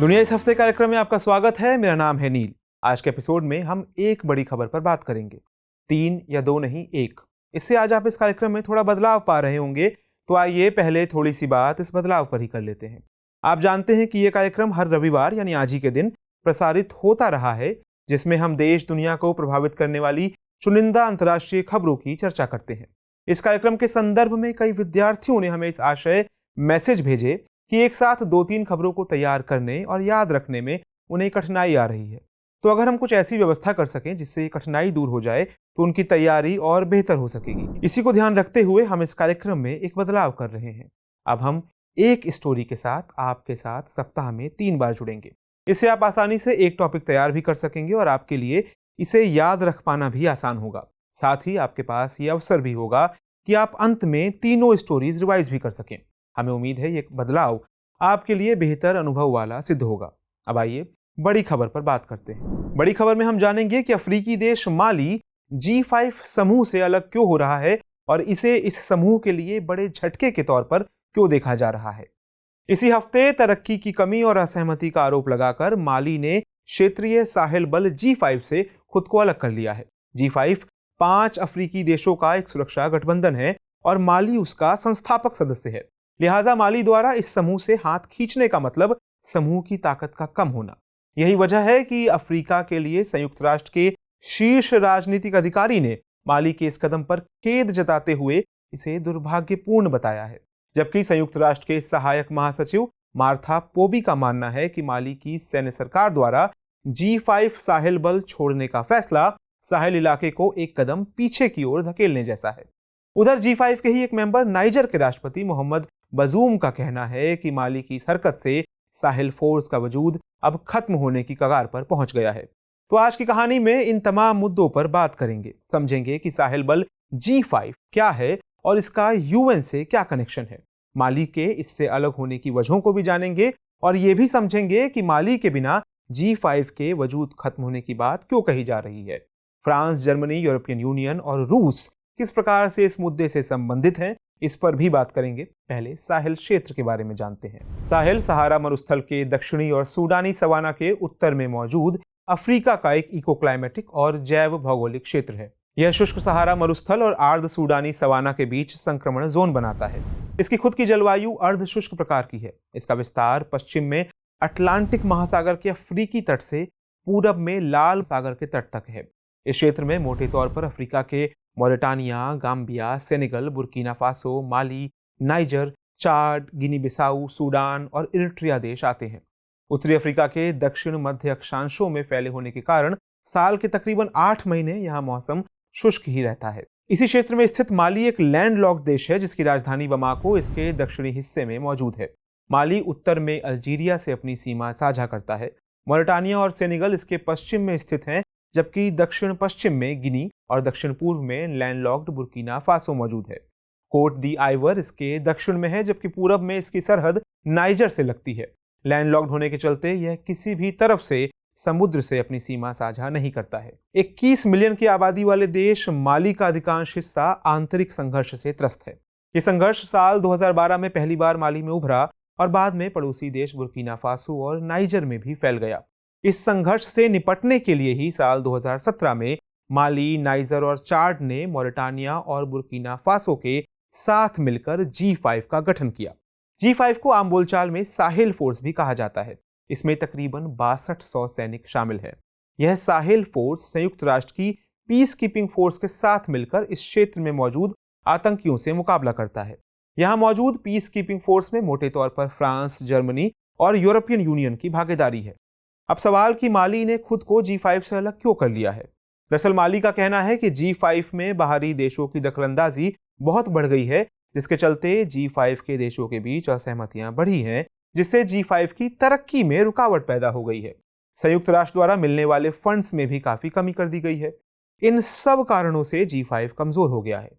दुनिया इस हफ्ते कार्यक्रम में आपका स्वागत है। मेरा नाम है नील। आज के एपिसोड में हम एक बड़ी खबर पर बात करेंगे। 3 या 2 नहीं, 1। इससे आज आप इस कार्यक्रम में थोड़ा बदलाव पा रहे होंगे, तो आइए पहले थोड़ी सी बात इस बदलाव पर ही कर लेते हैं। आप जानते हैं कि यह कार्यक्रम हर रविवार यानी आज ही के दिन प्रसारित होता रहा है, जिसमें हम देश दुनिया को प्रभावित करने वाली चुनिंदा अंतर्राष्ट्रीय खबरों की चर्चा करते हैं। इस कार्यक्रम के संदर्भ में कई विद्यार्थियों ने हमें इस आशय मैसेज भेजे कि एक साथ 2-3 खबरों को तैयार करने और याद रखने में उन्हें कठिनाई आ रही है। तो अगर हम कुछ ऐसी व्यवस्था कर सकें जिससे ये कठिनाई दूर हो जाए तो उनकी तैयारी और बेहतर हो सकेगी। इसी को ध्यान रखते हुए हम इस कार्यक्रम में एक बदलाव कर रहे हैं। अब हम एक स्टोरी के साथ आपके साथ सप्ताह में 3 बार जुड़ेंगे। इससे आप आसानी से एक टॉपिक तैयार भी कर सकेंगे और आपके लिए इसे याद रख पाना भी आसान होगा। साथ ही आपके पास ये अवसर भी होगा कि आप अंत में तीनों स्टोरीज रिवाइज भी कर सकें। हमें उम्मीद है ये बदलाव आपके लिए बेहतर अनुभव वाला सिद्ध होगा। अब आइए बड़ी खबर पर बात करते हैं। बड़ी खबर में हम जानेंगे कि अफ्रीकी देश माली G5 समूह से अलग क्यों हो रहा है और इसे इस समूह के लिए बड़े झटके के तौर पर क्यों देखा जा रहा है। इसी हफ्ते तरक्की की कमी और असहमति का आरोप लगाकर माली ने क्षेत्रीय साहिल बल G5 से खुद को अलग कर लिया है। G5 5 अफ्रीकी देशों का एक सुरक्षा गठबंधन है और माली उसका संस्थापक सदस्य है। लिहाजा माली द्वारा इस समूह से हाथ खींचने का मतलब समूह की ताकत का कम होना। यही वजह है कि अफ्रीका के लिए संयुक्त राष्ट्र के शीर्ष राजनीतिक अधिकारी ने माली के इस कदम पर खेद जताते हुए इसे दुर्भाग्यपूर्ण बताया है। जबकि संयुक्त राष्ट्र के सहायक महासचिव मार्था पोबी का मानना है कि माली की सैन्य सरकार द्वारा G5 साहिल बल छोड़ने का फैसला साहिल इलाके को एक कदम पीछे की ओर धकेलने जैसा है। उधर G5 के ही एक मेंबर नाइजर के राष्ट्रपति मोहम्मद बजूम का कहना है कि माली की इस हरकत से साहिल फोर्स का वजूद अब खत्म होने की कगार पर पहुंच गया है। तो आज की कहानी में इन तमाम मुद्दों पर बात करेंगे, समझेंगे कि साहिल बल G5 क्या है और इसका UN से क्या कनेक्शन है। माली के इससे अलग होने की वजहों को भी जानेंगे और ये भी समझेंगे कि माली के बिना G5 के वजूद खत्म होने की बात क्यों कही जा रही है। फ्रांस, जर्मनी, यूरोपियन यूनियन और रूस किस प्रकार से इस मुद्दे से संबंधित हैं, इस पर भी बात करेंगे। पहले साहिल क्षेत्र के बारे में जानते हैं। साहिल सहारा मरुस्थल के दक्षिणी और सूडानी सवाना के उत्तर में मौजूद अफ्रीका का एक इकोक्लाइमेटिक और जैव भौगोलिक क्षेत्र है। यह शुष्क सहारा मरुस्थल और अर्ध सूडानी सवाना के बीच संक्रमण जोन बनाता है। इसकी खुद की जलवायु अर्ध शुष्क प्रकार की है। इसका विस्तार पश्चिम में अटलांटिक महासागर के अफ्रीकी तट से पूरब में लाल सागर के तट तक है। इस क्षेत्र में मोटे तौर पर अफ्रीका के Mauritania, Gambia, Senegal, Burkina Faso, Mali, Niger, Chad, Guinea Bissau, Sudan और इरिट्रिया देश आते हैं। उत्तरी अफ्रीका के दक्षिण मध्य अक्षांशों में फैले होने के कारण साल के तकरीबन 8 महीने यहाँ मौसम शुष्क ही रहता है। इसी क्षेत्र में स्थित माली एक लैंडलॉक्ड देश है जिसकी राजधानी बमाको इसके दक्षिणी हिस्से में मौजूद है। माली उत्तर में अल्जीरिया से अपनी सीमा साझा करता है। मॉरिटानिया और सेनेगल इसके पश्चिम में स्थित हैं, जबकि दक्षिण पश्चिम में गिनी और दक्षिण पूर्व में लैंडलॉक्ड बुर्किना फासो मौजूद है। कोट दी आइवर इसके दक्षिण में है, जबकि पूरब में इसकी सरहद नाइजर से लगती है। लैंडलॉक्ड होने के चलते यह किसी भी तरफ से समुद्र से अपनी सीमा साझा नहीं करता है। 21 मिलियन की आबादी वाले देश माली का अधिकांश हिस्सा आंतरिक संघर्ष से त्रस्त है। ये संघर्ष साल 2012 में पहली बार माली में उभरा और बाद में पड़ोसी देश बुर्किना फासो और नाइजर में भी फैल गया। इस संघर्ष से निपटने के लिए ही साल 2017 में माली, नाइजर और चाड ने मॉरिटानिया और बुर्किना फासो के साथ मिलकर G5 का गठन किया। G5 को आम बोलचाल में साहिल फोर्स भी कहा जाता है। इसमें तकरीबन 6200 सैनिक शामिल है। यह साहिल फोर्स संयुक्त राष्ट्र की पीस कीपिंग फोर्स के साथ मिलकर इस क्षेत्र में मौजूद आतंकियों से मुकाबला करता है। यहाँ मौजूद पीस कीपिंग फोर्स में मोटे तौर पर फ्रांस, जर्मनी और यूरोपियन यूनियन की भागीदारी है। अब सवाल कि माली ने खुद को G5 से अलग क्यों कर लिया है। दरअसल माली का कहना है कि G5 में बाहरी देशों की दखलंदाजी बहुत बढ़ गई है, जिसके चलते G5 के देशों के बीच असहमतियां बढ़ी हैं, जिससे G5 की तरक्की में रुकावट पैदा हो गई है। संयुक्त राष्ट्र द्वारा मिलने वाले फंड्स में भी काफी कमी कर दी गई है। इन सब कारणों से G5 कमजोर हो गया है,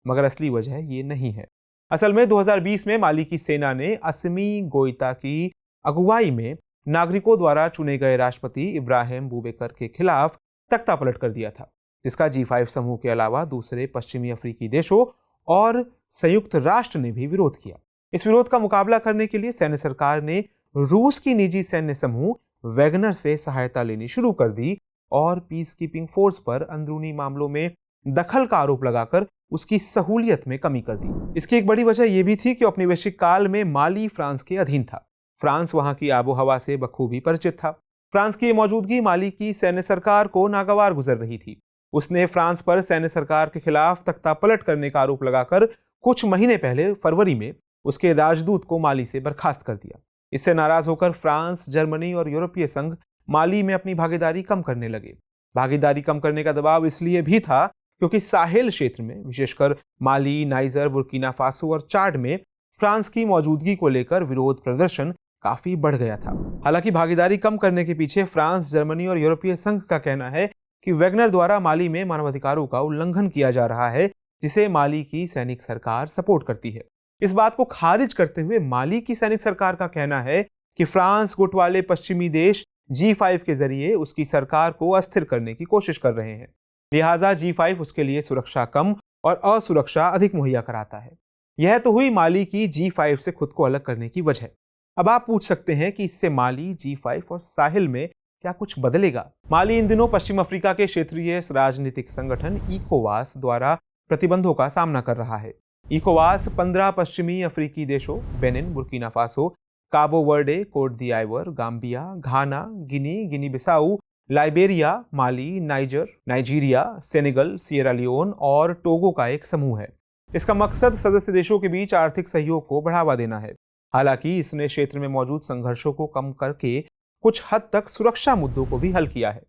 मगर असली वजह ये नहीं है। असल में 2020 में माली की सेना ने अस्मी गोइता की अगुवाई में नागरिकों द्वारा चुने गए राष्ट्रपति इब्राहिम बूबेकर के खिलाफ तख्ता पलट कर दिया था, जिसका G5 समूह के अलावा दूसरे पश्चिमी अफ्रीकी देशों और संयुक्त राष्ट्र ने भी विरोध किया। इस विरोध का मुकाबला करने के लिए सैन्य सरकार ने रूस की निजी सैन्य समूह वैगनर से सहायता लेनी शुरू कर दी और पीस कीपिंग फोर्स पर अंदरूनी मामलों में दखल का आरोप लगाकर उसकी सहूलियत में कमी कर दी। इसकी एक बड़ी वजह यह भी थी कि औपनिवेशिक काल में माली फ्रांस के अधीन था। फ्रांस वहां की आबो हवा से बखूबी परिचित था। फ्रांस की मौजूदगी माली की सैन्य सरकार को नागवार गुजर रही थी। उसने फ्रांस पर सैन्य सरकार के खिलाफ तख्तापलट करने का आरोप लगाकर कुछ महीने पहले फरवरी में उसके राजदूत को माली से बर्खास्त कर दिया। इससे नाराज होकर फ्रांस, जर्मनी और यूरोपीय संघ माली में अपनी भागीदारी कम करने लगे। भागीदारी कम करने का दबाव इसलिए भी था क्योंकि साहेल क्षेत्र में, विशेषकर माली, नाइजर, बुर्किना फासो और चाड में फ्रांस की मौजूदगी को लेकर विरोध प्रदर्शन काफी बढ़ गया था। हालांकि भागीदारी कम करने के पीछे फ्रांस, जर्मनी और यूरोपीय संघ का कहना है कि वैगनर द्वारा माली में मानवाधिकारों का उल्लंघन किया जा रहा है, जिसे माली की सैनिक सरकार सपोर्ट करती है। इस बात को खारिज करते हुए माली की सैनिक सरकार का कहना है कि फ्रांस गुट वाले पश्चिमी देश G5 के जरिए उसकी सरकार को अस्थिर करने की कोशिश कर रहे हैं। लिहाजा G5 उसके लिए सुरक्षा कम और असुरक्षा अधिक मुहैया कराता है। यह तो हुई माली की G5 से खुद को अलग करने की वजह। अब आप पूछ सकते हैं कि इससे माली, G5 और साहिल में क्या कुछ बदलेगा? माली इन दिनों पश्चिम अफ्रीका के क्षेत्रीय राजनीतिक संगठन इकोवास द्वारा प्रतिबंधों का सामना कर रहा है। इकोवास 15 पश्चिमी अफ्रीकी देशों बेनिन, बुर्किना फासो, काबो वर्डे, कोट दी आइवर, गाम्बिया, घाना, गिनी बिसाऊ, लाइबेरिया, माली, नाइजीरिया, सेनेगल, सिएरा लियोन और टोगो का एक समूह है। इसका मकसद सदस्य देशों के बीच आर्थिक सहयोग को बढ़ावा देना है। हालांकि इसने क्षेत्र में मौजूद संघर्षों को कम करके कुछ हद तक सुरक्षा मुद्दों को भी हल किया है।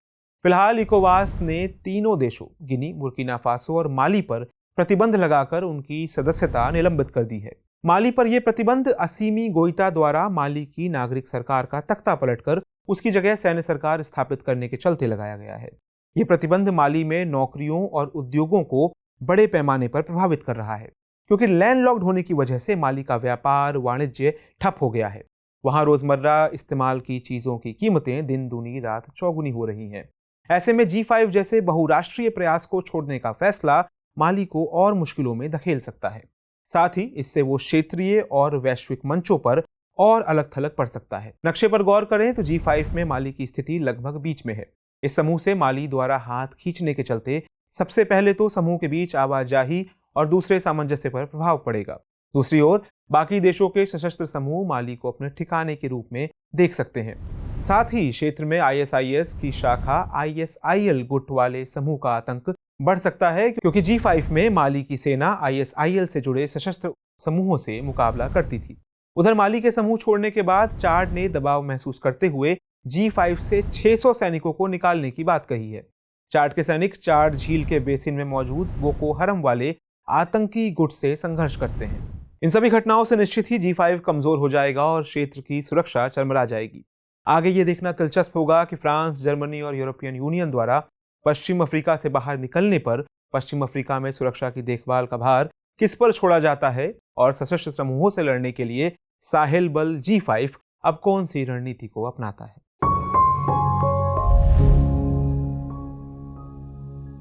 फिलहाल इकोवास ने तीनों देशों गिनी, बुर्किना फासो और माली पर प्रतिबंध लगाकर उनकी सदस्यता निलंबित कर दी है। माली पर यह प्रतिबंध असीमी गोइता द्वारा माली की नागरिक सरकार का तख्ता पलटकर उसकी जगह सैन्य सरकार स्थापित करने के चलते लगाया गया है। यह प्रतिबंध माली में नौकरियों और उद्योगों को बड़े पैमाने पर प्रभावित कर रहा है, क्योंकि लैंडलॉक्ड होने की वजह से माली का व्यापार, वाणिज्य ठप हो गया है। वहां रोजमर्रा इस्तेमाल की चीजों की कीमतें दिन दूनी रात चौगुनी हो रही हैं। ऐसे में G5 जैसे बहुराष्ट्रीय प्रयास को छोड़ने का फैसला माली को और मुश्किलों में धकेल सकता है। साथ ही इससे वो क्षेत्रीय और वैश्विक मंचों पर और अलग थलग पड़ सकता है। नक्शे पर गौर करें तो G5 में माली की स्थिति लगभग बीच में है। इस समूह से माली द्वारा हाथ खींचने के चलते सबसे पहले तो समूह के बीच आवाजाही और दूसरे सामंजस्य पर प्रभाव पड़ेगा। दूसरी ओर बाकी देशों के सशस्त्र समूह माली को अपने ठिकाने के रूप में देख सकते हैं। साथ ही क्षेत्र में ISIS की शाखा ISIL गुट वाले समूह का आतंक बढ़ सकता है, क्योंकि G5 में माली की सेना ISIL से जुड़े सशस्त्र समूहों से मुकाबला करती थी। उधर माली के समूह छोड़ने के बाद चाड ने दबाव महसूस करते हुए G5 से 600 सैनिकों को निकालने की बात कही है। चाड के सैनिक चाड झील के बेसिन में मौजूद बोको हरम वाले आतंकी गुट से संघर्ष करते हैं। इन सभी घटनाओं से निश्चित ही G5 कमजोर हो जाएगा और क्षेत्र की सुरक्षा चरमरा जाएगी। आगे ये देखना दिलचस्प होगा कि फ्रांस, जर्मनी और यूरोपियन यूनियन द्वारा पश्चिम अफ्रीका से बाहर निकलने पर पश्चिम अफ्रीका में सुरक्षा की देखभाल का भार किस पर छोड़ा जाता है और सशस्त्र समूहों से लड़ने के लिए साहेल बल G5 अब कौन सी रणनीति को अपनाता है।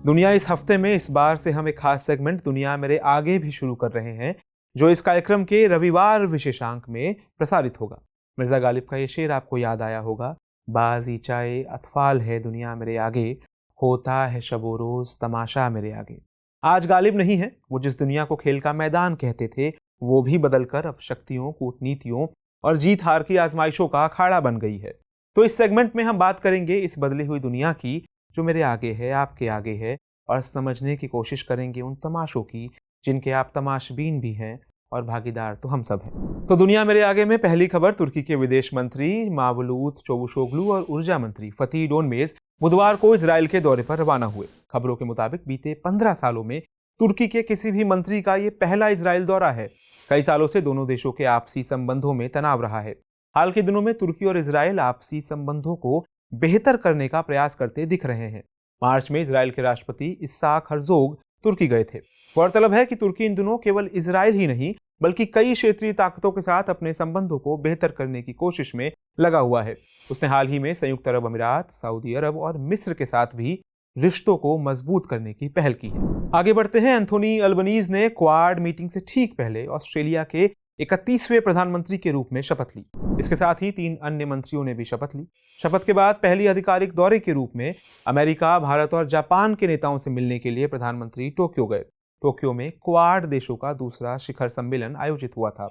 दुनिया इस हफ्ते में इस बार से हम एक खास सेगमेंट दुनिया मेरे आगे भी शुरू कर रहे हैं, जो इस कार्यक्रम के रविवार विशेषांक में प्रसारित होगा। मिर्जा गालिब का ये शेर आपको याद आया होगा, बाजी चाहे अतफाल है दुनिया मेरे आगे, होता है शबो रोज तमाशा मेरे आगे। आज गालिब नहीं है, वो जिस दुनिया को खेल का मैदान कहते थे वो भी बदलकर अब शक्तियों, कूटनीतियों और जीत हार की आजमाइशों का अखाड़ा बन गई है। तो इस सेगमेंट में हम बात करेंगे इस बदली हुई दुनिया की जो मेरे आगे है, आपके आगे है, और समझने की कोशिश करेंगे उन तमाशों की जिनके आप तमाशबीन भी हैं और भागीदार तो हम सब हैं। तो दुनिया मेरे आगे में पहली खबर, तुर्की के विदेश मंत्री मावलूत चोवुशोगलू और ऊर्जा मंत्री फती डोनमेज बुधवार को इजराइल के दौरे पर रवाना हुए। खबरों के मुताबिक बीते 15 सालों में तुर्की के किसी भी मंत्री का ये पहला इजराइल दौरा है। कई सालों से दोनों देशों के आपसी संबंधों में तनाव रहा है। हाल के दिनों में तुर्की और इजराइल आपसी संबंधों को बेहतर करने का प्रयास करते दिख रहे हैं। मार्च में इजराइल के राष्ट्रपति इस्साक हर्जोग तुर्की गए थे। गौरतलब है कि तुर्की इन दिनों केवल इजराइल ही नहीं बल्कि कई क्षेत्रीय ताकतों के साथ अपने संबंधों को बेहतर करने की कोशिश में लगा हुआ है। उसने हाल ही में संयुक्त अरब अमीरात, सऊदी अरब और मिस्र के साथ भी रिश्तों को मजबूत करने की पहल की है। आगे बढ़ते हैं। एंथोनी अल्बनीज ने क्वाड मीटिंग से ठीक पहले ऑस्ट्रेलिया के 31वें प्रधानमंत्री के रूप में शपथ ली। इसके साथ ही 3 अन्य मंत्रियों ने भी शपथ ली। शपथ के बाद पहली आधिकारिक दौरे के रूप में अमेरिका, भारत और जापान के नेताओं से मिलने के लिए प्रधानमंत्री टोक्यो गए। टोक्यो में क्वाड देशों का दूसरा शिखर सम्मेलन आयोजित हुआ था।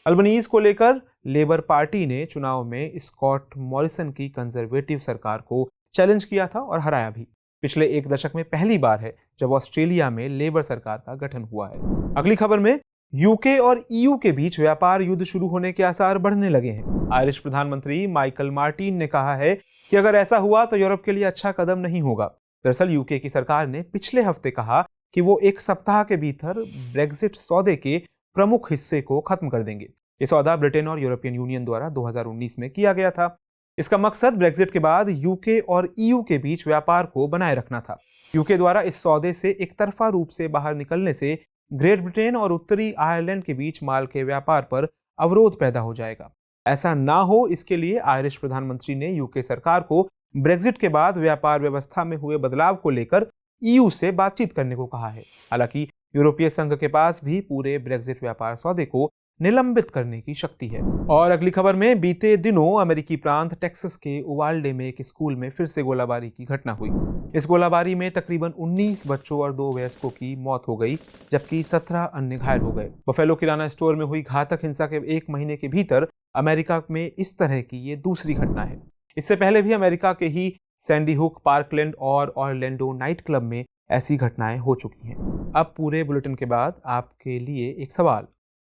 अल्बनीज को लेकर लेबर पार्टी ने चुनाव में स्कॉट मॉरिसन की कंजर्वेटिव सरकार को चैलेंज किया था और हराया भी। पिछले 1 दशक में पहली बार है जब ऑस्ट्रेलिया में लेबर सरकार का गठन हुआ है। अगली खबर में यूके और ईयू के बीच व्यापार युद्ध शुरू होने के आसार बढ़ने लगे हैं। आयरिश प्रधानमंत्री माइकल मार्टिन ने कहा है कि अगर ऐसा हुआ तो यूरोप के लिए अच्छा कदम नहीं होगा। दरअसल यूके की सरकार ने पिछले हफ्ते कहा कि वो 1 सप्ताह के भीतर ब्रेक्जिट सौदे के प्रमुख हिस्से को खत्म कर देंगे। ये सौदा ब्रिटेन और यूरोपियन यूनियन द्वारा 2019 में किया गया था। इसका मकसद ब्रेक्जिट के बाद यूके और ईयू के बीच व्यापार को बनाए रखना था। यूके द्वारा इस सौदे से एक तरफा रूप से बाहर निकलने से ग्रेट ब्रिटेन और उत्तरी आयरलैंड के बीच माल के व्यापार पर अवरोध पैदा हो जाएगा। ऐसा ना हो, इसके लिए आयरिश प्रधानमंत्री ने यूके सरकार को ब्रेक्जिट के बाद व्यापार व्यवस्था में हुए बदलाव को लेकर ईयू से बातचीत करने को कहा है। हालांकि यूरोपीय संघ के पास भी पूरे ब्रेक्जिट व्यापार सौदे को निलंबित करने की शक्ति है। और अगली खबर में बीते दिनों अमेरिकी प्रांत टेक्सास के उवाल्डे में एक स्कूल में फिर से गोलाबारी की घटना हुई। इस गोलाबारी में तकरीबन 19 बच्चों और 2 वयस्कों की मौत हो गई, जबकि 17 अन्य घायल हो गए। बफेलो किराना स्टोर में हुई घातक हिंसा के 1 महीने के भीतर अमेरिका में इस तरह की ये दूसरी घटना है। इससे पहले भी अमेरिका के ही सैंडी हुक, पार्कलैंड और ऑरलैंडो नाइट क्लब में ऐसी घटनाएं हो चुकी हैं। अब पूरे बुलेटिन के बाद आपके लिए एक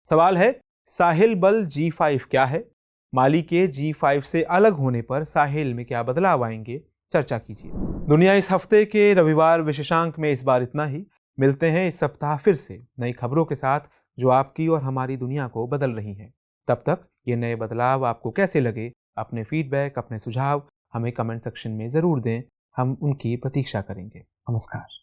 सवाल है, साहिल बल G5 क्या है? माली के G5 से अलग होने पर साहिल में क्या बदलाव आएंगे? चर्चा कीजिए। दुनिया इस हफ्ते के रविवार विशेषांक में इस बार इतना ही। मिलते हैं इस सप्ताह फिर से नई खबरों के साथ जो आपकी और हमारी दुनिया को बदल रही हैं। तब तक ये नए बदलाव आपको कैसे लगे? अपने फीडबैक, अपने सुझाव हमें कमेंट सेक्शन में ज़रूर दें। हम उनकी प्रतीक्षा करेंगे। नमस्कार।